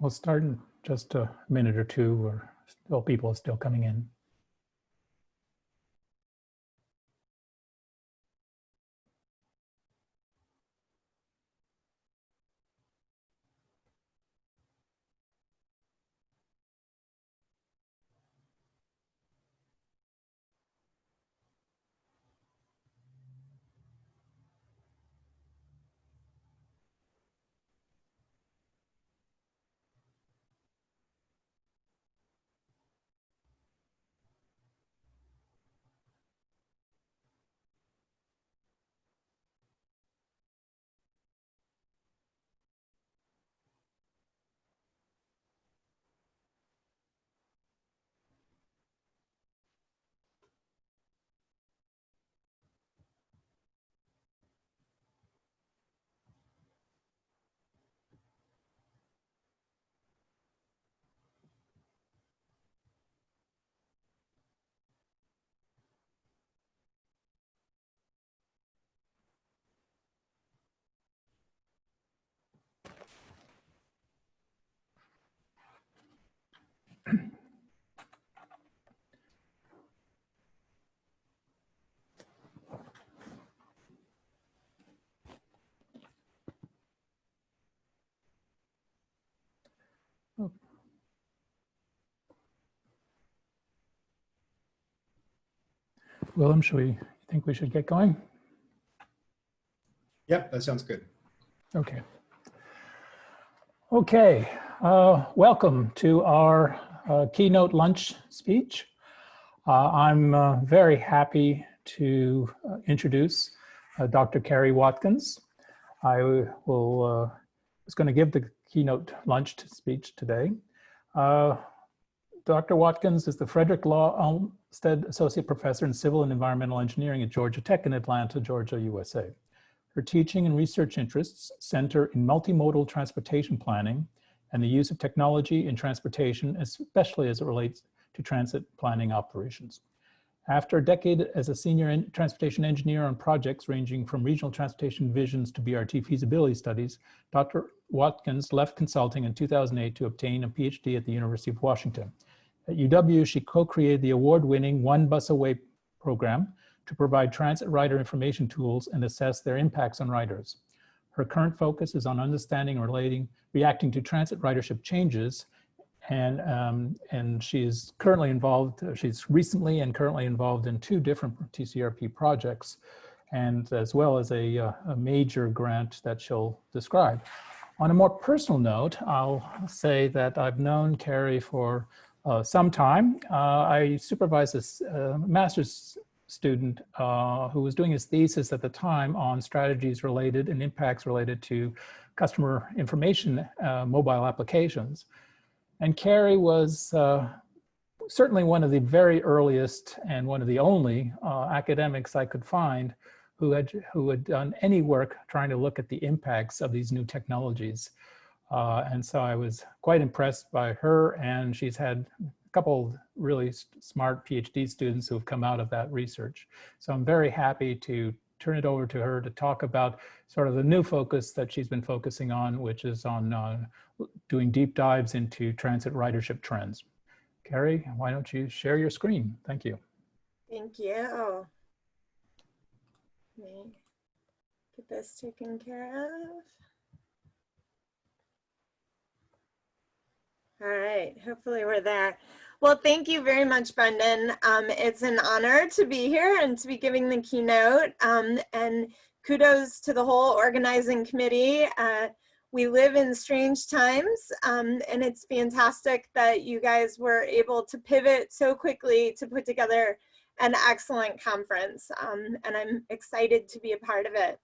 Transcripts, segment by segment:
We'll start in just a minute or two, or still people are still coming in. Willem, think we should get going? Yep, that sounds good. Okay. Okay, welcome to our keynote lunch speech. I'm very happy to introduce Dr. Kari Watkins. I was going to give the keynote lunch speech today. Dr. Watkins is the Frederick Law Olmsted Associate Professor in Civil and Environmental Engineering at Georgia Tech in Atlanta, Georgia, USA. Her teaching and research interests center in multimodal transportation planning and the use of technology in transportation, especially as it relates to transit planning operations. After a decade as a senior transportation engineer on projects ranging from regional transportation visions to BRT feasibility studies, Dr. Watkins left consulting in 2008 to obtain a PhD at the University of Washington. At UW, she co-created the award-winning One Bus Away program to provide transit rider information tools and assess their impacts on riders. Her current focus is on understanding and reacting to transit ridership changes, and she is currently involved, she's recently and currently involved in 2 different TCRP projects, and as well as a major grant that she'll describe. On a more personal note, I'll say that I've known Kari for some time. I supervised a master's student who was doing his thesis at the time on strategies related and impacts related to customer information mobile applications. And Kari was certainly one of the very earliest and one of the only academics I could find who had done any work trying to look at the impacts of these new technologies. And so I was quite impressed by her, and she's had a couple really smart PhD students who have come out of that research. So I'm very happy to turn it over to her to talk about sort of the new focus that she's been focusing on, which is on doing deep dives into transit ridership trends. Kari, why don't you share your screen? Thank you. Thank you. Let me get this taken care of. All right, hopefully we're there. Well, thank you very much, Brendan. It's an honor to be here and to be giving the keynote, and kudos to the whole organizing committee. We live in strange times, and it's fantastic that you guys were able to pivot so quickly to put together an excellent conference, and I'm excited to be a part of it.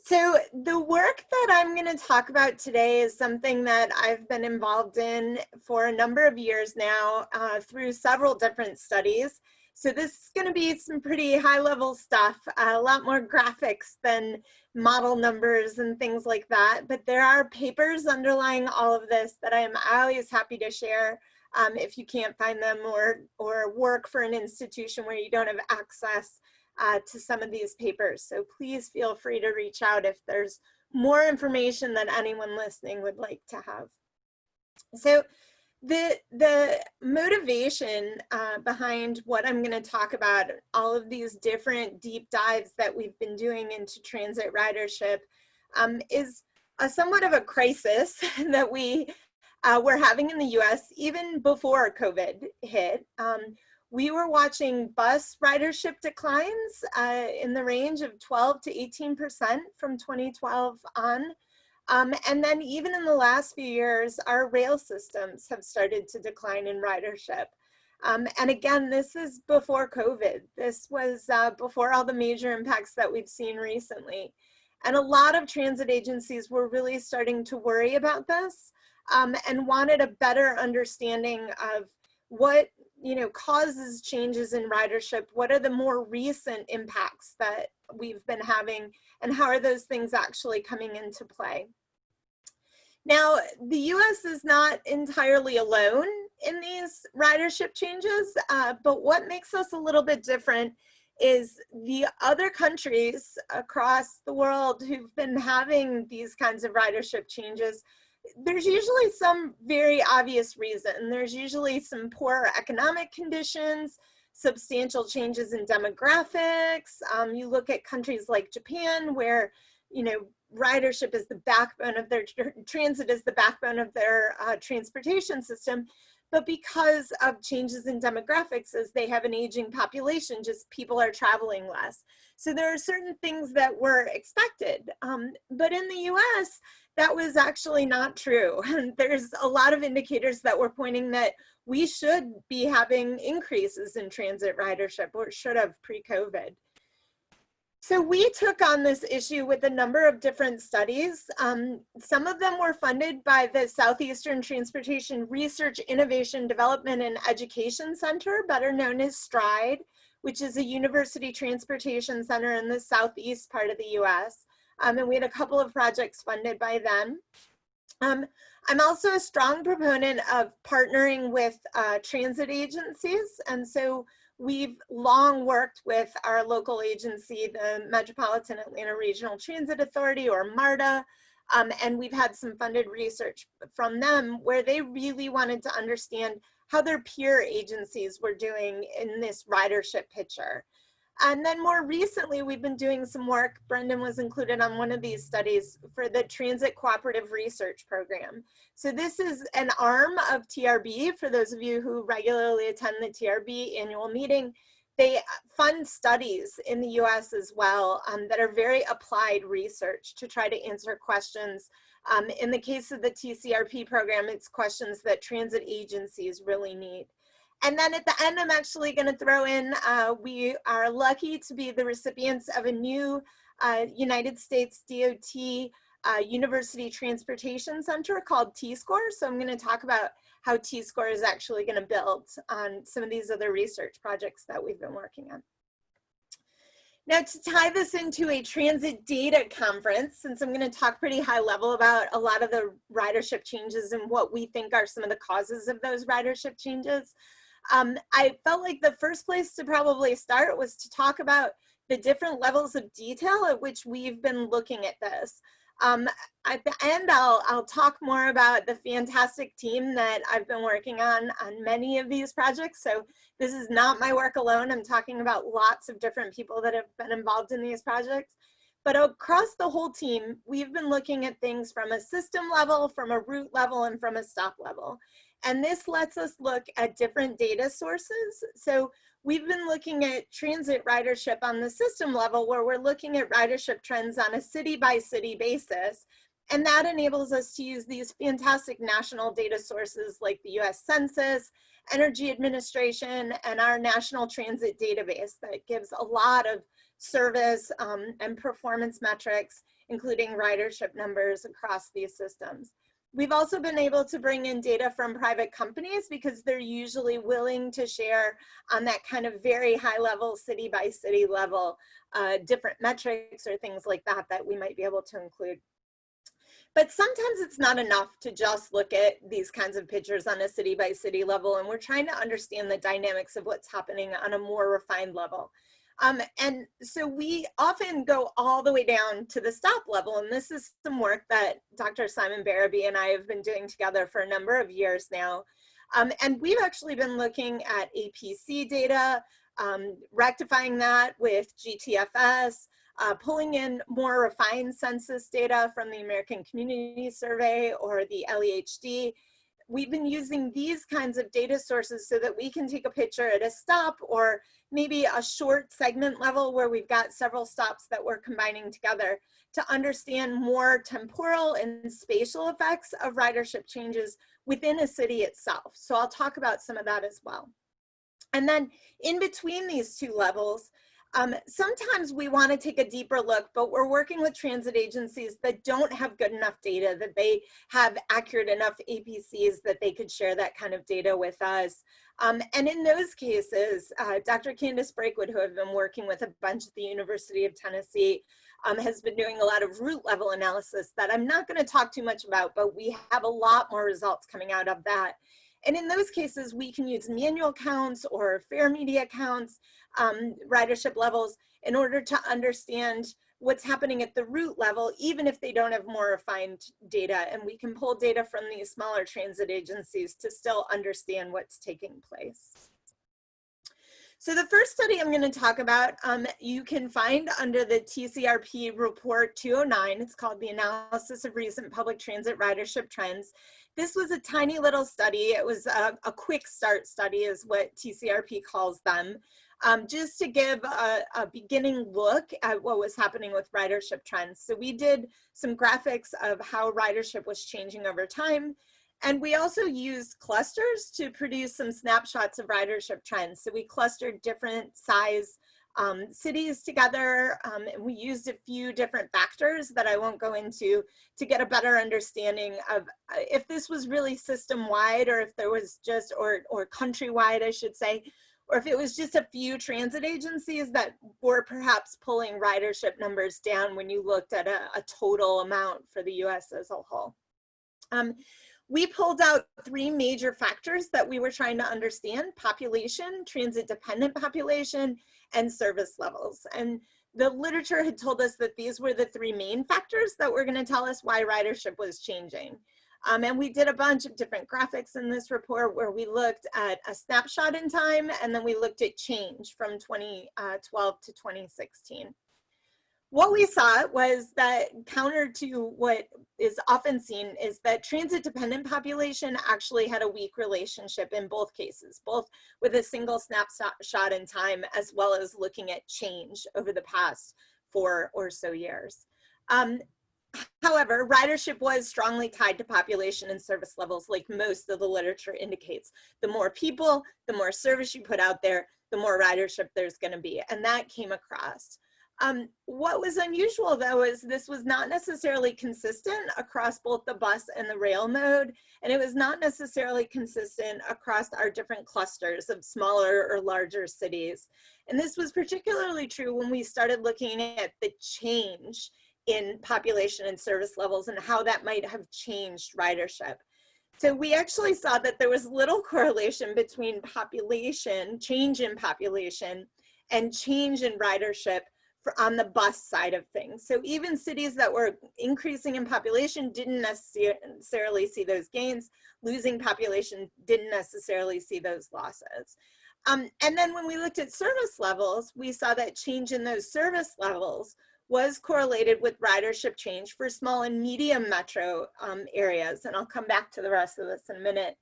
So the work that I'm going to talk about today is something that I've been involved in for a number of years now through several different studies. So this is going to be some pretty high-level stuff, a lot more graphics than model numbers and things like that. But there are papers underlying all of this that I am always happy to share if you can't find them or work for an institution where you don't have access to some of these papers. So please feel free to reach out if there's more information that anyone listening would like to have. So the motivation behind what I'm going to talk about, all of these different deep dives that we've been doing into transit ridership, is somewhat of a crisis that we were having in the US even before COVID hit. We were watching bus ridership declines in the range of 12 to 18% from 2012 on. And then even in the last few years, our rail systems have started to decline in ridership. And again, this is before COVID. This was before all the major impacts that we've seen recently. And a lot of transit agencies were really starting to worry about this and wanted a better understanding of what causes changes in ridership. What are the more recent impacts that we've been having, and how are those things actually coming into play? Now, the US is not entirely alone in these ridership changes, but what makes us a little bit different is the other countries across the world who've been having these kinds of ridership changes. There's usually some very obvious reason. There's usually some poor economic conditions, substantial changes in demographics. You look at countries like Japan, where ridership is the backbone of their transit, is the backbone of their transportation system. But because of changes in demographics, as they have an aging population, just people are traveling less. So there are certain things that were expected. But in the US, that was actually not true. And there's a lot of indicators that were pointing that we should be having increases in transit ridership, or should have pre-COVID. So we took on this issue with a number of different studies. Some of them were funded by the Southeastern Transportation Research, Innovation, Development, and Education Center, better known as STRIDE, which is a university transportation center in the southeast part of the US. And we had a couple of projects funded by them. I'm also a strong proponent of partnering with transit agencies. And so we've long worked with our local agency, the Metropolitan Atlanta Regional Transit Authority, or MARTA, and we've had some funded research from them where they really wanted to understand how their peer agencies were doing in this ridership picture. And then more recently, we've been doing some work. Brendan was included on one of these studies for the Transit Cooperative Research Program. So this is an arm of TRB. For those of you who regularly attend the TRB annual meeting, they fund studies in the US as well that are very applied research to try to answer questions. In the case of the TCRP program, it's questions that transit agencies really need. And then at the end, I'm actually going to throw in, we are lucky to be the recipients of a new United States DOT University Transportation Center called T-Score. So I'm going to talk about how T-Score is actually going to build on some of these other research projects that we've been working on. Now, to tie this into a transit data conference, since I'm going to talk pretty high level about a lot of the ridership changes and what we think are some of the causes of those ridership changes, I felt like the first place to probably start was to talk about the different levels of detail at which we've been looking at this. At the end, I'll talk more about the fantastic team that I've been working on many of these projects. So this is not my work alone. I'm talking about lots of different people that have been involved in these projects. But across the whole team, we've been looking at things from a system level, from a route level, and from a stop level. And this lets us look at different data sources. So we've been looking at transit ridership on the system level, where we're looking at ridership trends on a city-by-city basis. And that enables us to use these fantastic national data sources like the US Census, Energy Administration, and our National Transit Database that gives a lot of service and performance metrics, including ridership numbers across these systems. We've also been able to bring in data from private companies because they're usually willing to share on that kind of very high level, city by city level, different metrics or things like that that we might be able to include. But sometimes it's not enough to just look at these kinds of pictures on a city by city level, and we're trying to understand the dynamics of what's happening on a more refined level. And so we often go all the way down to the stop level. And this is some work that Dr. Simon Barabee and I have been doing together for a number of years now. And we've actually been looking at APC data, rectifying that with GTFS, pulling in more refined census data from the American Community Survey or the LEHD. We've been using these kinds of data sources so that we can take a picture at a stop or maybe a short segment level where we've got several stops that we're combining together to understand more temporal and spatial effects of ridership changes within a city itself. So I'll talk about some of that as well. And then in between these two levels, sometimes we want to take a deeper look, but we're working with transit agencies that don't have good enough data, that they have accurate enough APCs that they could share that kind of data with us. And in those cases, Dr. Candace Brakewood, who I've been working with a bunch at the University of Tennessee, has been doing a lot of route level analysis that I'm not going to talk too much about, but we have a lot more results coming out of that. And in those cases, we can use manual counts or fare media counts, ridership levels, in order to understand what's happening at the route level, even if they don't have more refined data. And we can pull data from these smaller transit agencies to still understand what's taking place. So the first study I'm going to talk about, you can find under the TCRP report 209. It's called the Analysis of Recent Public Transit Ridership Trends. This was a tiny little study. It was a quick start study is what TCRP calls them, just to give a beginning look at what was happening with ridership trends. So we did some graphics of how ridership was changing over time. And we also used clusters to produce some snapshots of ridership trends. So we clustered different size cities together, and we used a few different factors that I won't go into to get a better understanding of if this was really system-wide, or if there was just, or countrywide, I should say, or if it was just a few transit agencies that were perhaps pulling ridership numbers down when you looked at a total amount for the US as a whole. We pulled out three major factors that we were trying to understand: population, transit-dependent population, and service levels. And the literature had told us that these were the three main factors that were going to tell us why ridership was changing. And we did a bunch of different graphics in this report where we looked at a snapshot in time, and then we looked at change from 2012 to 2016. What we saw was that, counter to what is often seen, is that transit-dependent population actually had a weak relationship in both cases, both with a single snapshot in time as well as looking at change over the past 4 or so years. However, ridership was strongly tied to population and service levels, like most of the literature indicates. The more people, the more service you put out there, the more ridership there's going to be, and that came across. What was unusual, though, is this was not necessarily consistent across both the bus and the rail mode, and it was not necessarily consistent across our different clusters of smaller or larger cities. And this was particularly true when we started looking at the change in population and service levels and how that might have changed ridership. So we actually saw that there was little correlation between population, change in population, and change in ridership on the bus side of things. So even cities that were increasing in population didn't necessarily see those gains. Losing population didn't necessarily see those losses. And then when we looked at service levels, we saw that change in those service levels was correlated with ridership change for small and medium metro areas. And I'll come back to the rest of this in a minute.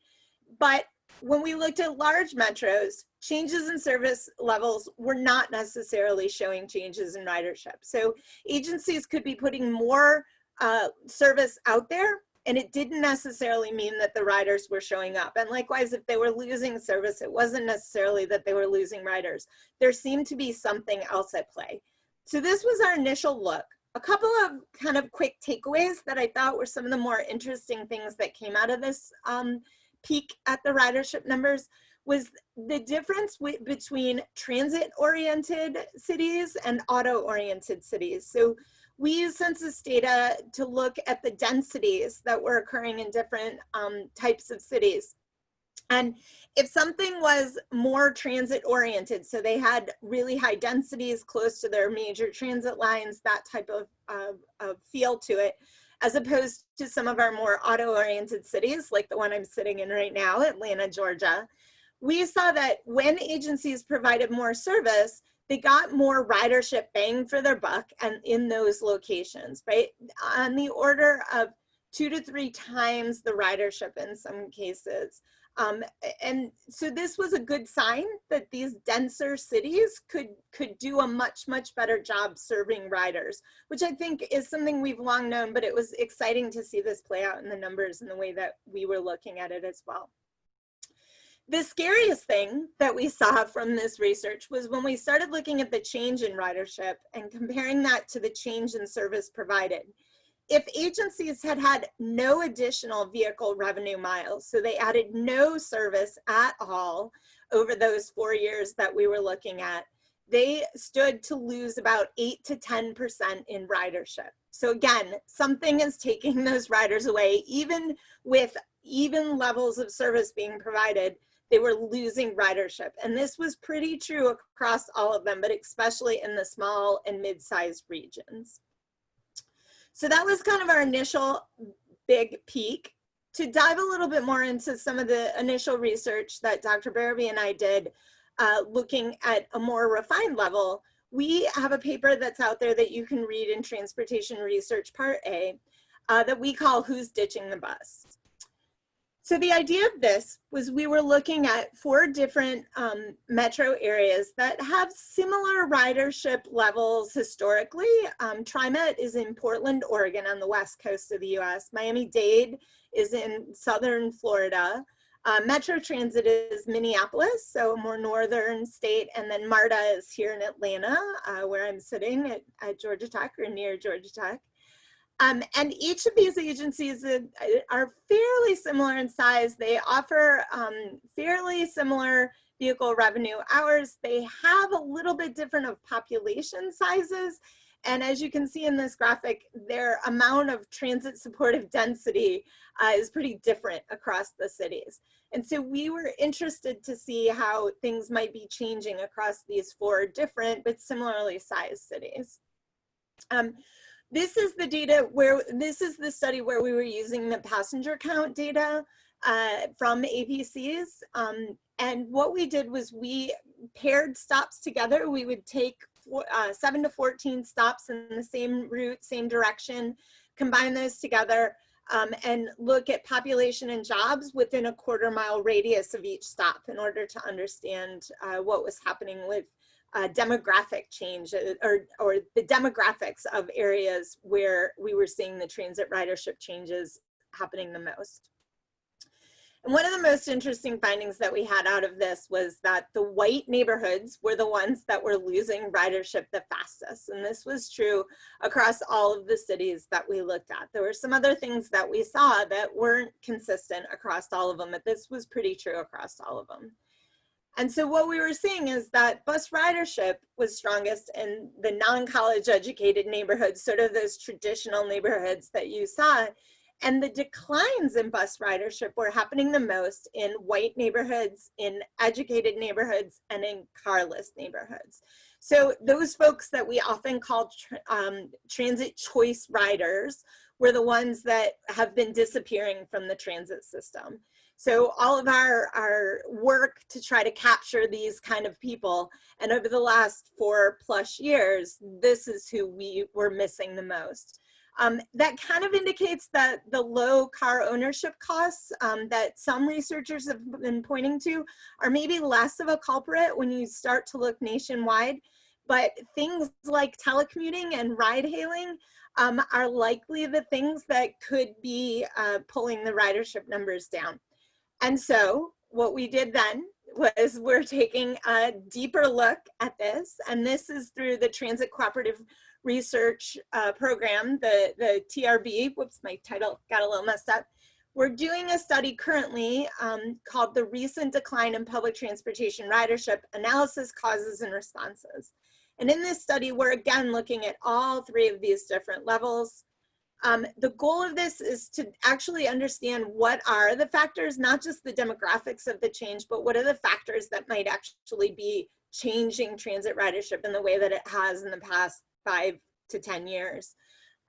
But when we looked at large metros, changes in service levels were not necessarily showing changes in ridership. So agencies could be putting more service out there, and it didn't necessarily mean that the riders were showing up. And likewise, if they were losing service, it wasn't necessarily that they were losing riders. There seemed to be something else at play. So this was our initial look. A couple of kind of quick takeaways that I thought were some of the more interesting things that came out of this peek at the ridership numbers was the difference between transit-oriented cities and auto-oriented cities. So we use census data to look at the densities that were occurring in different types of cities. And if something was more transit oriented, so they had really high densities close to their major transit lines, that type of feel to it, as opposed to some of our more auto-oriented cities, like the one I'm sitting in right now, Atlanta, Georgia, we saw that when agencies provided more service, they got more ridership bang for their buck and in those locations, right? On the order of 2 to 3 times the ridership in some cases. And so this was a good sign that these denser cities could do a much better job serving riders, which I think is something we've long known, but it was exciting to see this play out in the numbers and the way that we were looking at it as well. The scariest thing that we saw from this research was when we started looking at the change in ridership and comparing that to the change in service provided. If agencies had had no additional vehicle revenue miles, so they added no service at all over those 4 years that we were looking at, they stood to lose about 8 to 10% in ridership. So again, something is taking those riders away. Even with even levels of service being provided, they were losing ridership. And this was pretty true across all of them, but especially in the small and mid-sized regions. So that was kind of our initial big peak. To dive a little bit more into some of the initial research that Dr. Barabee and I did, looking at a more refined level, we have a paper that's out there that you can read in Transportation Research Part A that we call Who's Ditching the Bus? So the idea of this was we were looking at 4 different metro areas that have similar ridership levels historically. TriMet is in Portland, Oregon on the west coast of the US. Miami-Dade is in southern Florida. Metro Transit is Minneapolis, so a more northern state. And then MARTA is here in Atlanta, where I'm sitting at Georgia Tech or near Georgia Tech. And each of these agencies are fairly similar in size. They offer fairly similar vehicle revenue hours. They have a little bit different of population sizes. And as you can see in this graphic, their amount of transit supportive density is pretty different across the cities. And so we were interested to see how things might be changing across these 4 different but similarly sized cities. This is the data where, this is the study where we were using the passenger count data from APCs. And what we did was we paired stops together. We would take 7 to 14 stops in the same route, same direction, combine those together, and look at population and jobs within a 1/4 mile radius of each stop in order to understand what was happening with demographic change or the demographics of areas where we were seeing the transit ridership changes happening the most. And one of the most interesting findings that we had out of this was that the white neighborhoods were the ones that were losing ridership the fastest. And this was true across all of the cities that we looked at. There were some other things that we saw that weren't consistent across all of them, but this was pretty true across all of them. And so what we were seeing is that bus ridership was strongest in the non-college educated neighborhoods, sort of those traditional neighborhoods that you saw. And the declines in bus ridership were happening the most in white neighborhoods, in educated neighborhoods, and in carless neighborhoods. So those folks that we often call transit choice riders were the ones that have been disappearing from the transit system. So all of our work to try to capture these kind of people, and over the last 4+ years, this is who we were missing the most. That kind of indicates that the low car ownership costs that some researchers have been pointing to are maybe less of a culprit when you start to look nationwide, but things like telecommuting and ride hailing are likely the things that could be pulling the ridership numbers down. And so what we did then was we're taking a deeper look at this, and this is through the Transit Cooperative Research Program, the TRB. Whoops, my title got a little messed up. We're doing a study currently called the Recent Decline in Public Transportation Ridership Analysis, Causes, and Responses. And in this study, we're again looking at all 3 of these different levels. The goal of this is to actually understand what are the factors, not just the demographics of the change, but what are the factors that might actually be changing transit ridership in the way that it has in the past 5 to 10 years.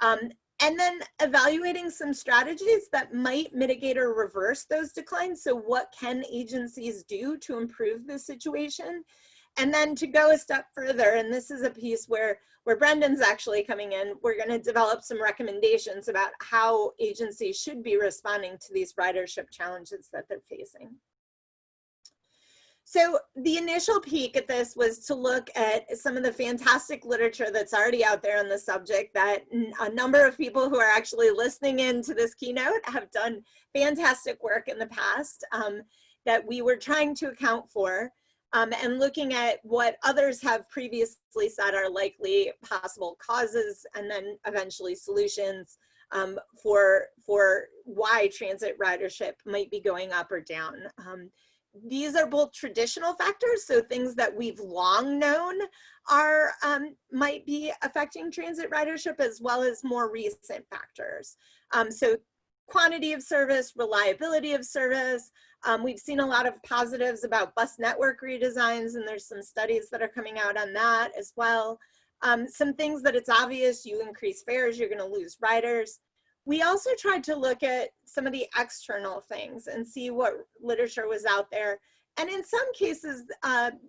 And then evaluating some strategies that might mitigate or reverse those declines. So what can agencies do to improve the situation? And then to go a step further, and this is a piece where Brendan's actually coming in, we're going to develop some recommendations about how agencies should be responding to these ridership challenges that they're facing. So the initial peek at this was to look at some of the fantastic literature that's already out there on the subject, that a number of people who are actually listening in to this keynote have done fantastic work in the past that we were trying to account for, and looking at what others have previously said are likely possible causes and then eventually solutions for why transit ridership might be going up or down. These are both traditional factors, so things that we've long known are might be affecting transit ridership, as well as more recent factors. So quantity of service, reliability of service. We've seen a lot of positives about bus network redesigns, and there's some studies that are coming out on that as well. Some things that it's obvious, you increase fares, you're going to lose riders. We also tried to look at some of the external things and see what literature was out there. And in some cases,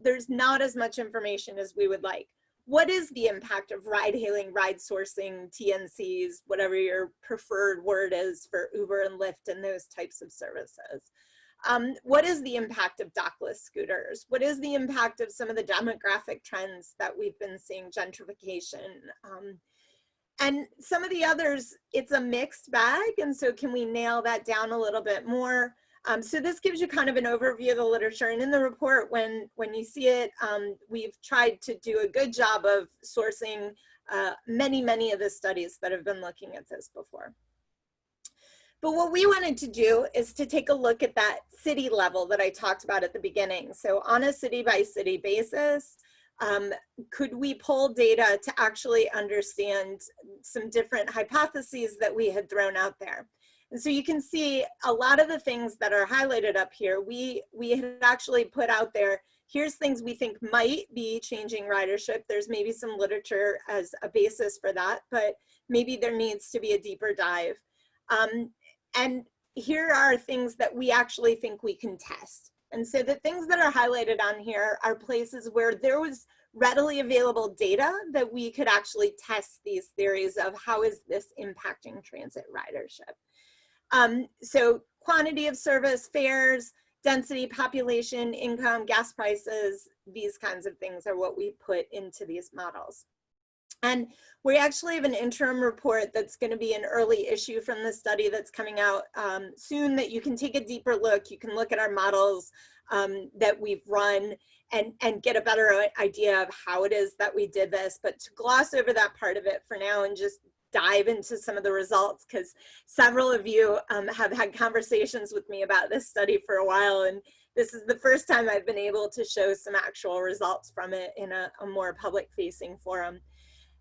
there's not as much information as we would like. What is the impact of ride hailing, ride sourcing, TNCs, whatever your preferred word is for Uber and Lyft and those types of services? What is the impact of dockless scooters? What is the impact of some of the demographic trends that we've been seeing, gentrification? And some of the others, it's a mixed bag. And so can we nail that down a little bit more? So this gives you kind of an overview of the literature. And in the report, when you see it, we've tried to do a good job of sourcing many of the studies that have been looking at this before. But what we wanted to do is to take a look at that city level that I talked about at the beginning. So on a city by city basis, could we pull data to actually understand some different hypotheses that we had thrown out there? And so you can see a lot of the things that are highlighted up here, we had actually put out there, here's things we think might be changing ridership. There's maybe some literature as a basis for that, but maybe there needs to be a deeper dive. And here are things that we actually think we can test. And so the things that are highlighted on here are places where there was readily available data that we could actually test these theories of how is this impacting transit ridership. So quantity of service, fares, density, population, income, gas prices, these kinds of things are what we put into these models. And we actually have an interim report that's going to be an early issue from the study that's coming out soon, that you can take a deeper look. You can look at our models that we've run and get a better idea of how it is that we did this. But to gloss over that part of it for now and just dive into some of the results, because several of you have had conversations with me about this study for a while, and this is the first time I've been able to show some actual results from it in a more public-facing forum.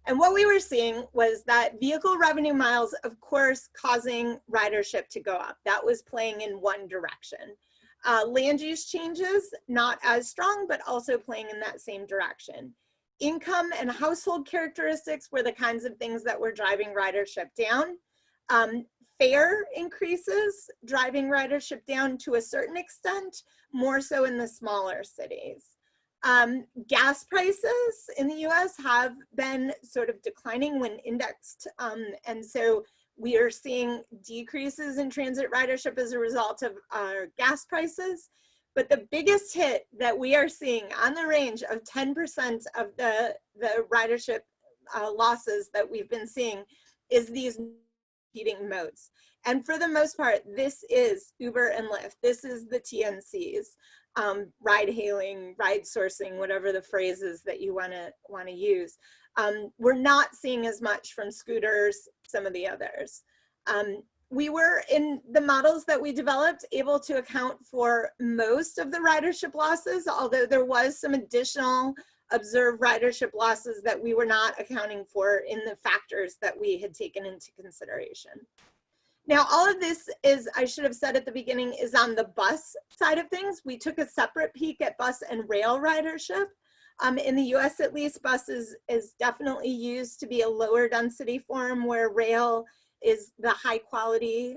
And what we were seeing was that vehicle revenue miles, of course, causing ridership to go up. That was playing in one direction. Land use changes, not as strong, but also playing in that same direction. Income and household characteristics were the kinds of things that were driving ridership down. Fare increases, driving ridership down to a certain extent, more so in the smaller cities. Gas prices in the US have been sort of declining when indexed, and so we are seeing decreases in transit ridership as a result of our gas prices. But the biggest hit that we are seeing on the range of 10% of the ridership losses that we've been seeing is these competing modes. And for the most part, this is Uber and Lyft. This is the TNCs, ride hailing, ride sourcing, whatever the phrase is that you want to use. We're not seeing as much from scooters, some of the others. We were, in the models that we developed, able to account for most of the ridership losses, although there was some additional observe ridership losses that we were not accounting for in the factors that we had taken into consideration. Now, all of this is, I should have said at the beginning, is on the bus side of things. We took a separate peek at bus and rail ridership. In the US, at least, bus is definitely used to be a lower density form, where rail is the high quality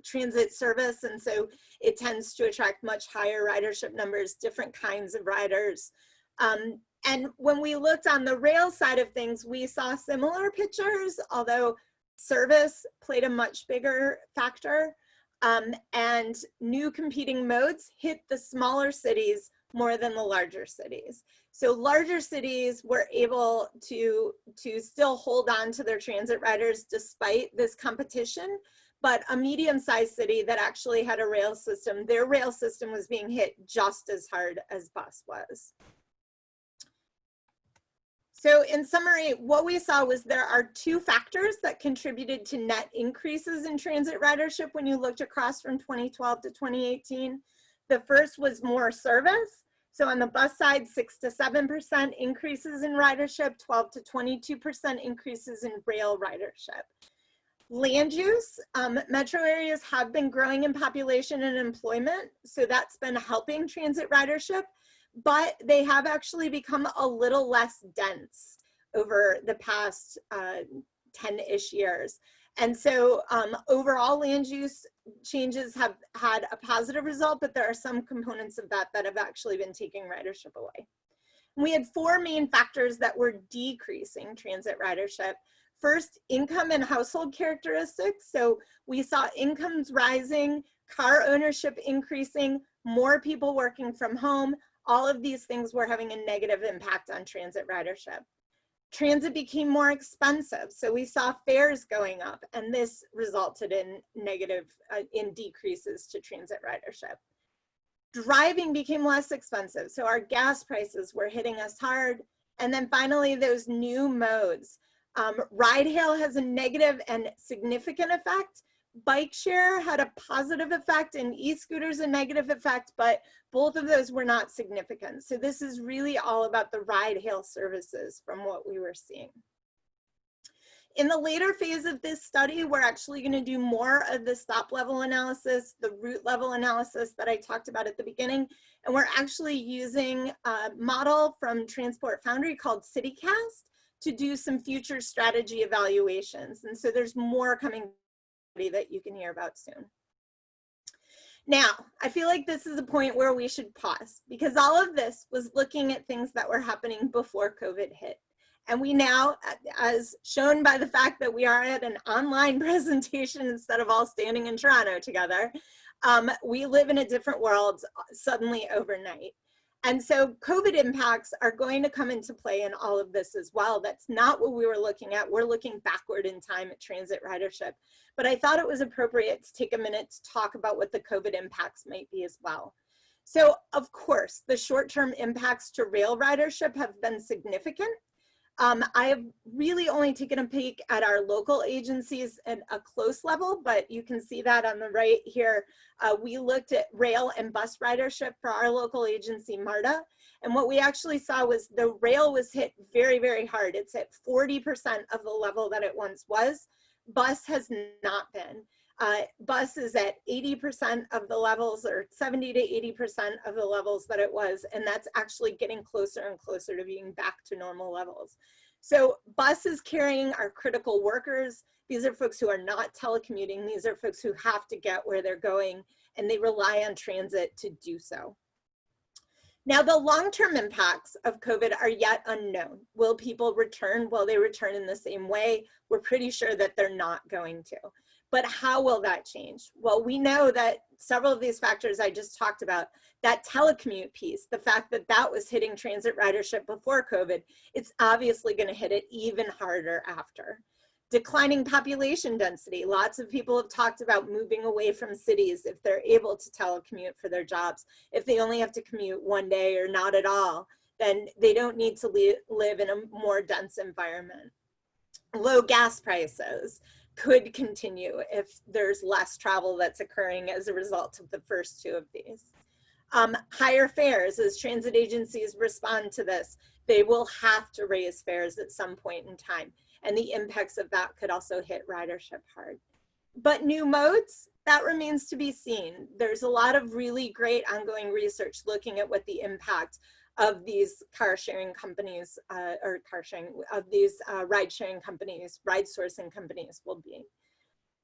transit service. And so it tends to attract much higher ridership numbers, different kinds of riders. And when we looked on the rail side of things, we saw similar pictures, although service played a much bigger factor. And new competing modes hit the smaller cities more than the larger cities. So larger cities were able to still hold on to their transit riders despite this competition, but a medium-sized city that actually had a rail system, their rail system was being hit just as hard as bus was. So in summary, what we saw was there are two factors that contributed to net increases in transit ridership when you looked across from 2012 to 2018. The first was more service. So on the bus side, 6 to 7% increases in ridership, 12 to 22% increases in rail ridership. Land use, metro areas have been growing in population and employment, so that's been helping transit ridership, but they have actually become a little less dense over the past 10-ish years. And so overall land use changes have had a positive result, but there are some components of that that have actually been taking ridership away. We had four main factors that were decreasing transit ridership. First, income and household characteristics. So we saw incomes rising, car ownership increasing, more people working from home. All of these things were having a negative impact on transit ridership. Transit became more expensive, so we saw fares going up, and this resulted in decreases to transit ridership. Driving became less expensive, so our gas prices were hitting us hard. And then finally, those new modes. Ride hail has a negative and significant effect. Bike share had a positive effect, and e-scooters a negative effect, but both of those were not significant. So this is really all about the ride hail services from what we were seeing. In the later phase of this study, we're actually going to do more of the stop level analysis, the route level analysis that I talked about at the beginning. And we're actually using a model from Transport Foundry called CityCast to do some future strategy evaluations. And so there's more coming that you can hear about soon. Now, I feel like this is a point where we should pause, because all of this was looking at things that were happening before COVID hit. And we now, as shown by the fact that we are at an online presentation instead of all standing in Toronto together, we live in a different world suddenly overnight. And so COVID impacts are going to come into play in all of this as well. That's not what we were looking at. We're looking backward in time at transit ridership. But I thought it was appropriate to take a minute to talk about what the COVID impacts might be as well. So of course, the short-term impacts to rail ridership have been significant. I have really only taken a peek at our local agencies at a close level, but you can see that on the right here. We looked at rail and bus ridership for our local agency, MARTA. And what we actually saw was the rail was hit very, very hard. It's at 40% of the level that it once was. Bus has not been. Bus is at 80% of the levels, or 70 to 80% of the levels that it was, and that's actually getting closer and closer to being back to normal levels. So bus is carrying our critical workers. These are folks who are not telecommuting. These are folks who have to get where they're going, and they rely on transit to do so. Now, the long-term impacts of COVID are yet unknown. Will people return? Will they return in the same way? We're pretty sure that they're not going to. But how will that change? Well, we know that several of these factors I just talked about, that telecommute piece, the fact that that was hitting transit ridership before COVID, it's obviously going to hit it even harder after. Declining population density. Lots of people have talked about moving away from cities if they're able to telecommute for their jobs. If they only have to commute one day or not at all, then they don't need to live in a more dense environment. Low gas prices could continue if there's less travel that's occurring as a result of the first two of these. Higher fares, as transit agencies respond to this, they will have to raise fares at some point in time. And the impacts of that could also hit ridership hard. But new modes, that remains to be seen. There's a lot of really great ongoing research looking at what the impact of these car sharing companies ride sharing companies, ride sourcing companies will be.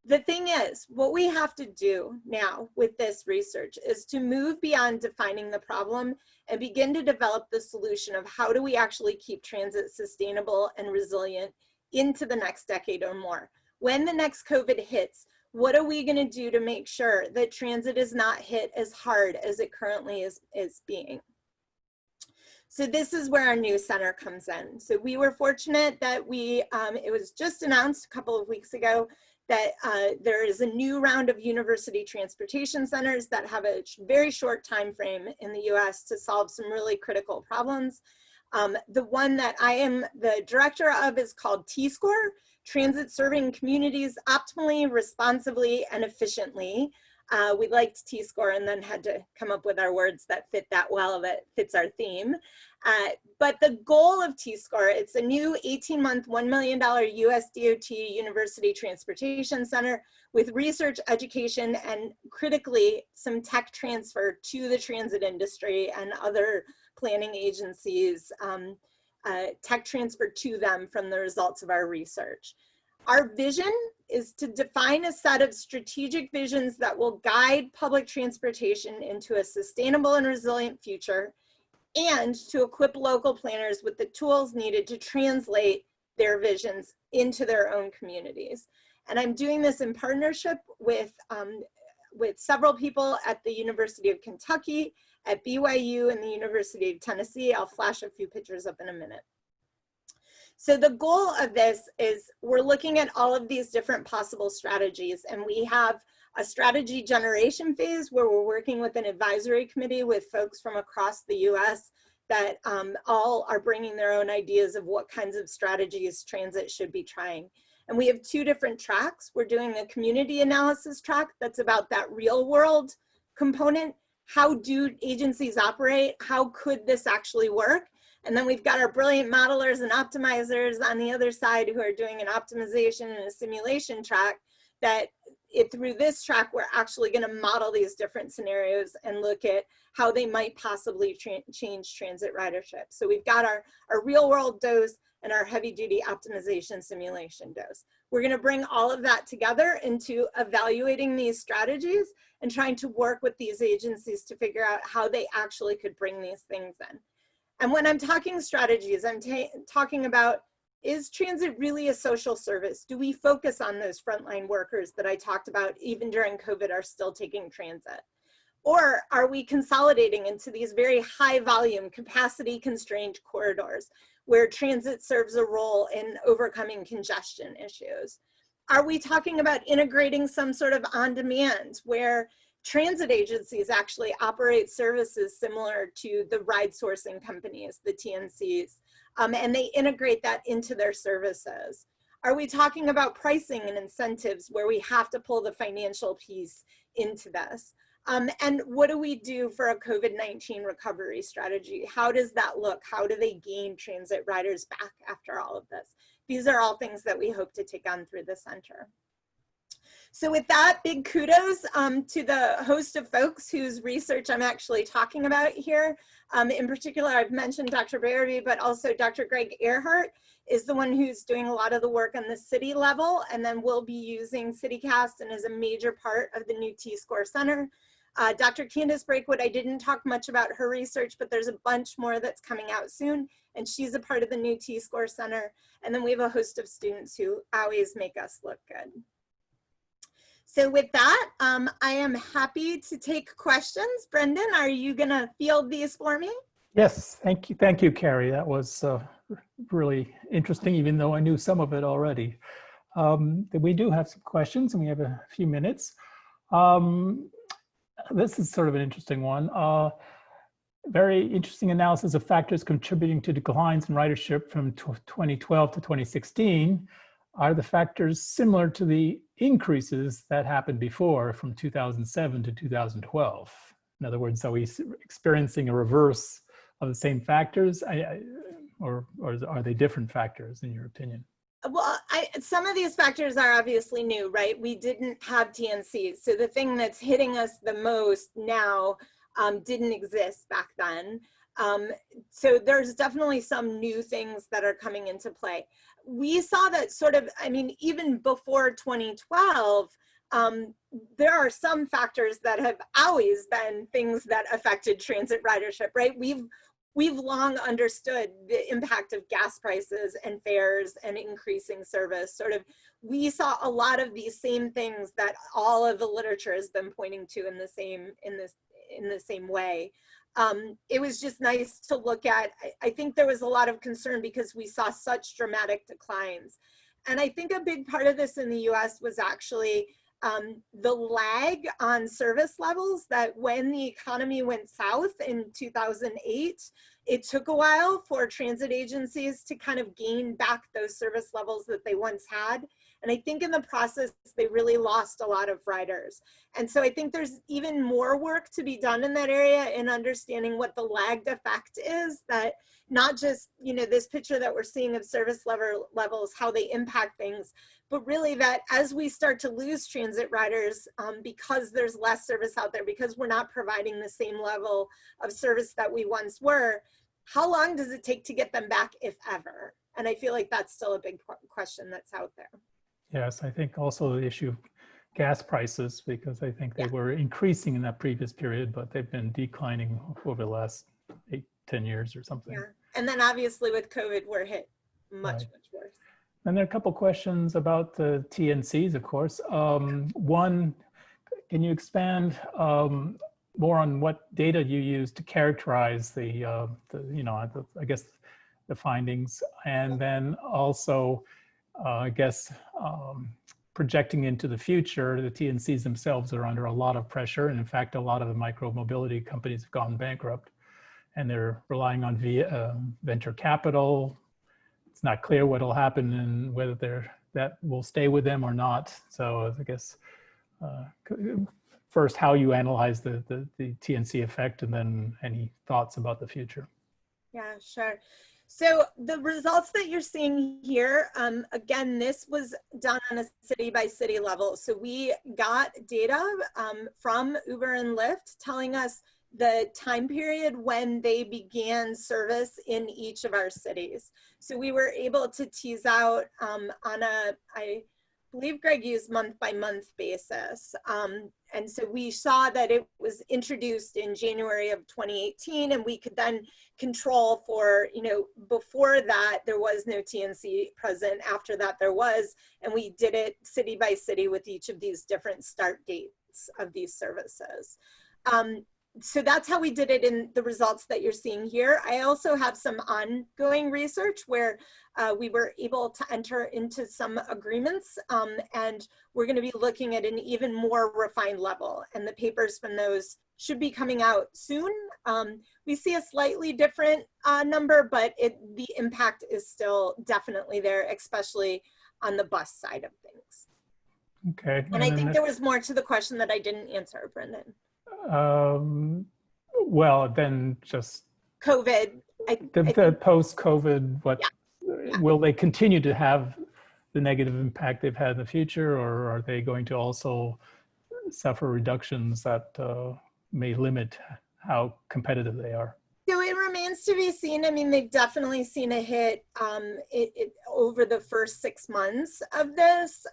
The thing is, what we have to do now with this research is to move beyond defining the problem and begin to develop the solution of how do we actually keep transit sustainable and resilient into the next decade or more. When the next COVID hits, what are we going to do to make sure that transit is not hit as hard as it currently is being? So this is where our new center comes in. So we were fortunate that it was just announced a couple of weeks ago that there is a new round of university transportation centers that have a very short time frame in the US to solve some really critical problems. The one that I am the director of is called T-Score, Transit Serving Communities Optimally, Responsibly, and Efficiently. We liked T-Score and then had to come up with our words that fit that well, that fits our theme. But the goal of T-Score, it's a new 18-month, $1 million US DOT University Transportation Center with research, education, and critically, some tech transfer to the transit industry and other planning agencies, tech transfer to them from the results of our research. Our vision is to define a set of strategic visions that will guide public transportation into a sustainable and resilient future, and to equip local planners with the tools needed to translate their visions into their own communities. And I'm doing this in partnership with several people at the University of Kentucky, at BYU, and the University of Tennessee. I'll flash a few pictures up in a minute. So the goal of this is we're looking at all of these different possible strategies, and we have a strategy generation phase where we're working with an advisory committee with folks from across the US that all are bringing their own ideas of what kinds of strategies transit should be trying. And we have two different tracks. We're doing a community analysis track that's about that real world component. How do agencies operate? How could this actually work? And then we've got our brilliant modelers and optimizers on the other side who are doing an optimization and a simulation track that through this track, we're actually going to model these different scenarios and look at how they might possibly change transit ridership. So we've got our real world dose and our heavy duty optimization simulation dose. We're going to bring all of that together into evaluating these strategies and trying to work with these agencies to figure out how they actually could bring these things in. And when I'm talking strategies, I'm talking about, is transit really a social service? Do we focus on those frontline workers that I talked about even during COVID are still taking transit? Or are we consolidating into these very high volume, capacity constrained corridors where transit serves a role in overcoming congestion issues? Are we talking about integrating some sort of on demand where transit agencies actually operate services similar to the ride sourcing companies, the TNCs, and they integrate that into their services? Are we talking about pricing and incentives where we have to pull the financial piece into this? And what do we do for a COVID-19 recovery strategy? How does that look? How do they gain transit riders back after all of this? These are all things that we hope to take on through the center. So with that, big kudos to the host of folks whose research I'm actually talking about here. In particular, I've mentioned Dr. Barabee, but also Dr. Greg Earhart is the one who's doing a lot of the work on the city level, and then we'll be using CityCast and is a major part of the new T-Score Center. Dr. Candace Brakewood, I didn't talk much about her research, but there's a bunch more that's coming out soon, and she's a part of the new T-Score Center. And then we have a host of students who always make us look good. So with that, I am happy to take questions. Brendan, are you gonna field these for me? Yes, thank you, Kari. That was really interesting, even though I knew some of it already. We do have some questions, and we have a few minutes. This is sort of an interesting one. Very interesting analysis of factors contributing to declines in ridership from 2012 to 2016. Are the factors similar to the increases that happened before from 2007 to 2012? In other words, are we experiencing a reverse of the same factors, or are they different factors in your opinion? Well, some of these factors are obviously new, right? We didn't have TNCs. So the thing that's hitting us the most now didn't exist back then. So there's definitely some new things that are coming into play. We saw that sort of, I mean, even before 2012, there are some factors that have always been things that affected transit ridership, right? We've long understood the impact of gas prices and fares and increasing service. Sort of, we saw a lot of these same things that all of the literature has been pointing to in the same way. It was just nice to look at. I think there was a lot of concern because we saw such dramatic declines. And I think a big part of this in the US was actually the lag on service levels, that when the economy went south in 2008, it took a while for transit agencies to kind of gain back those service levels that they once had. And I think in the process, they really lost a lot of riders. And so I think there's even more work to be done in that area in understanding what the lagged effect is, that not just, you know, this picture that we're seeing of service levels, how they impact things, but really that as we start to lose transit riders, because there's less service out there, because we're not providing the same level of service that we once were, how long does it take to get them back, if ever? And I feel like that's still a big question that's out there. Yes, I think also the issue of gas prices, because I think they were increasing in that previous period, but they've been declining over the last 8-10 years or something. Yeah, and then obviously with COVID, we're hit much worse. And there are a couple questions about the TNCs, of course. One, can you expand more on what data you use to characterize I guess the findings, and then also, I guess, projecting into the future, the TNCs themselves are under a lot of pressure. And in fact, a lot of the micro-mobility companies have gone bankrupt, and they're relying on venture capital. It's not clear what will happen and whether that will stay with them or not. So I guess first, how you analyze the TNC effect, and then any thoughts about the future. Yeah, sure. So the results that you're seeing here, again, this was done on a city by city level. So we got data from Uber and Lyft telling us the time period when they began service in each of our cities. So we were able to tease out on a, I believe Greg used month-by-month basis. And so we saw that it was introduced in January of 2018, and we could then control for, you know, before that there was no TNC present, after that there was, and we did it city by city with each of these different start dates of these services. So that's how we did it in the results that you're seeing here. I also have some ongoing research where we were able to enter into some agreements, and we're going to be looking at an even more refined level, and the papers from those should be coming out soon. We see a slightly different number, but the impact is still definitely there, especially on the bus side of things. Okay. And I think there was more to the question that I didn't answer, Brendan. Well, then just COVID. The post-COVID, will they continue to have the negative impact they've had in the future, or are they going to also suffer reductions that may limit how competitive they are? So it remains to be seen. I mean, they've definitely seen a hit over the first 6 months of this,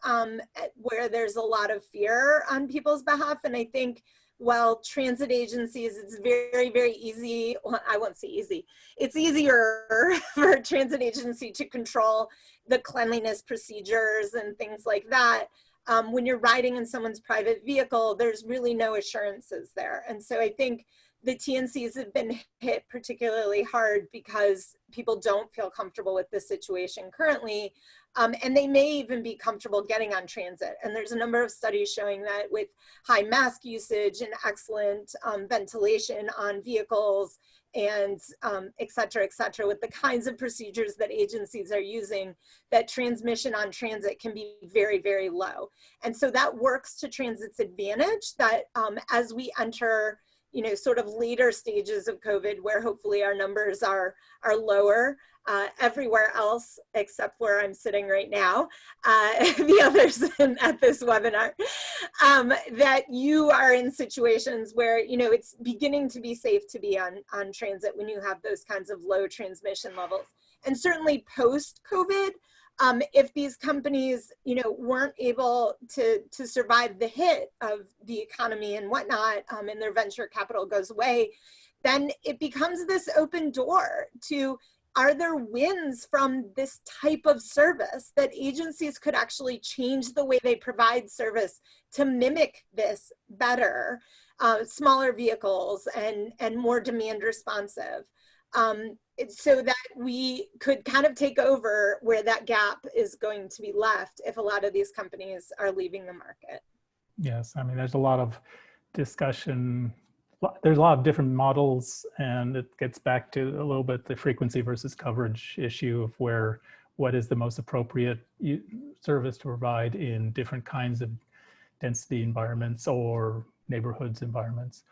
where there's a lot of fear on people's behalf. And I think, well, transit agencies, it's very, very easy. Well, I won't say easy. It's easier for a transit agency to control the cleanliness procedures and things like that. When you're riding in someone's private vehicle, there's really no assurances there. And so I think the TNCs have been hit particularly hard because people don't feel comfortable with the situation currently. And they may even be comfortable getting on transit. And there's a number of studies showing that with high mask usage and excellent ventilation on vehicles and et cetera, with the kinds of procedures that agencies are using, that transmission on transit can be very, very low. And so that works to transit's advantage, that as we enter, you know, sort of later stages of COVID, where hopefully our numbers are lower. Everywhere else except where I'm sitting right now, the others at this webinar, that you are in situations where, you know, it's beginning to be safe to be on transit when you have those kinds of low transmission levels. And certainly post-COVID, if these companies, you know, weren't able to survive the hit of the economy and whatnot, and their venture capital goes away, then it becomes this open door to, are there wins from this type of service that agencies could actually change the way they provide service to mimic this better, smaller vehicles and more demand responsive, so that we could kind of take over where that gap is going to be left if a lot of these companies are leaving the market. Yes, I mean, there's a lot of discussion. There's a lot of different models, and it gets back to a little bit the frequency versus coverage issue of what is the most appropriate service to provide in different kinds of density environments or neighborhoods environments.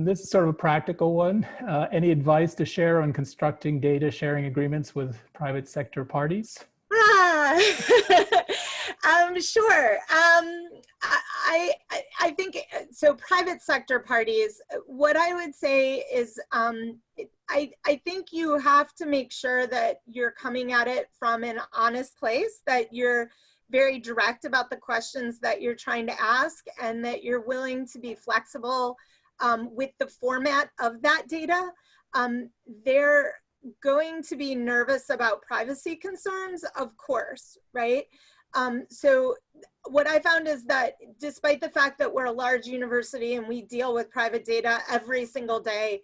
This is sort of a practical one. Any advice to share on constructing data sharing agreements with private sector parties? Sure. I think, so private sector parties, what I would say is, I think you have to make sure that you're coming at it from an honest place, that you're very direct about the questions that you're trying to ask, and that you're willing to be flexible with the format of that data. They're going to be nervous about privacy concerns, of course, right? So what I found is that despite the fact that we're a large university and we deal with private data every single day,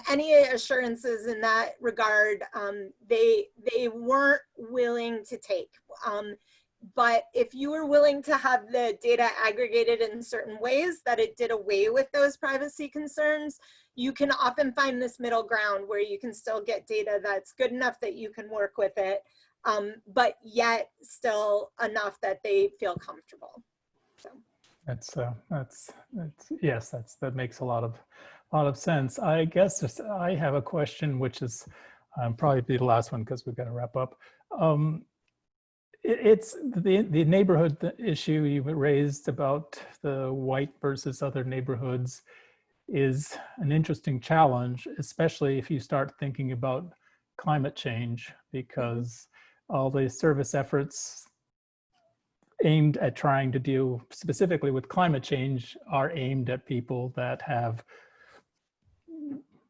any assurances in that regard, they weren't willing to take. But if you were willing to have the data aggregated in certain ways that it did away with those privacy concerns, you can often find this middle ground where you can still get data that's good enough that you can work with it, but yet still enough that they feel comfortable. So that makes a lot of sense. I guess I have a question, which is probably the last one because we've got to wrap up. It's the neighborhood issue you raised about the white versus other neighborhoods is an interesting challenge, especially if you start thinking about climate change, because all the service efforts aimed at trying to deal specifically with climate change are aimed at people that have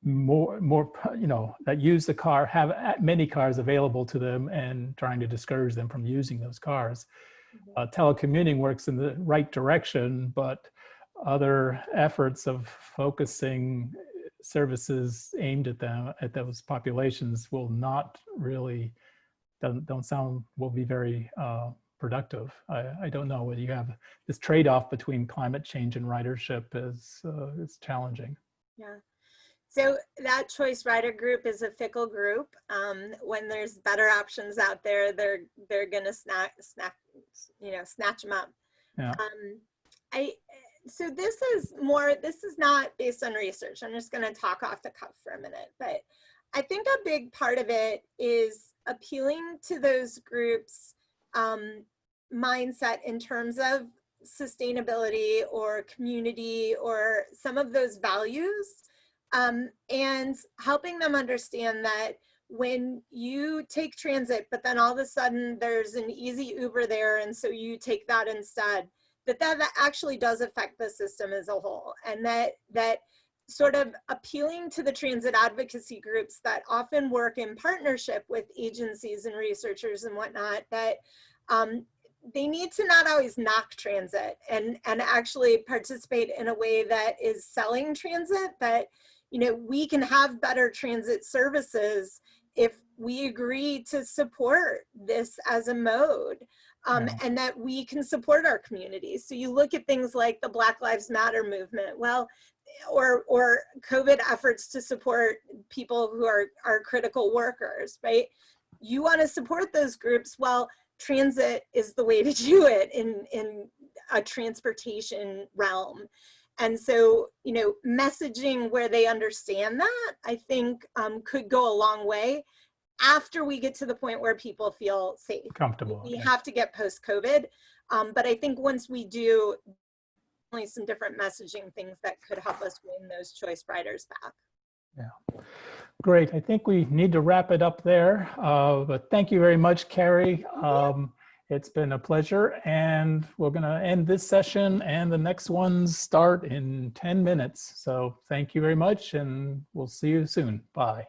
more, you know, that use the car, have many cars available to them, and trying to discourage them from using those cars. Telecommuting works in the right direction, but other efforts of focusing services aimed at them, at those populations, will not really, will be very productive. I don't know whether you have this trade-off between climate change and ridership is challenging. Yeah. So that choice rider group is a fickle group. When there's better options out there, they're gonna snatch them up. Yeah. So this is not based on research. I'm just gonna talk off the cuff for a minute, but I think a big part of it is appealing to those groups' mindset in terms of sustainability or community or some of those values. And helping them understand that when you take transit, but then all of a sudden there's an easy Uber there, and so you take that instead, that actually does affect the system as a whole. And that sort of appealing to the transit advocacy groups that often work in partnership with agencies and researchers and whatnot, that they need to not always knock transit and actually participate in a way that is selling transit, that, you know, we can have better transit services if we agree to support this as a mode, and that we can support our communities. So you look at things like the Black Lives Matter movement, well, or COVID efforts to support people who are critical workers, right? You want to support those groups. Well, transit is the way to do it in a transportation realm. And so, you know, messaging where they understand that, I think could go a long way after we get to the point where people feel safe. Comfortable. We Yeah. have to get post-COVID. But I think once we do, only some different messaging things that could help us win those choice riders back. Yeah. Great. I think we need to wrap it up there. But thank you very much, Kari. It's been a pleasure, and we're going to end this session, and the next ones start in 10 minutes. So thank you very much, and we'll see you soon. Bye.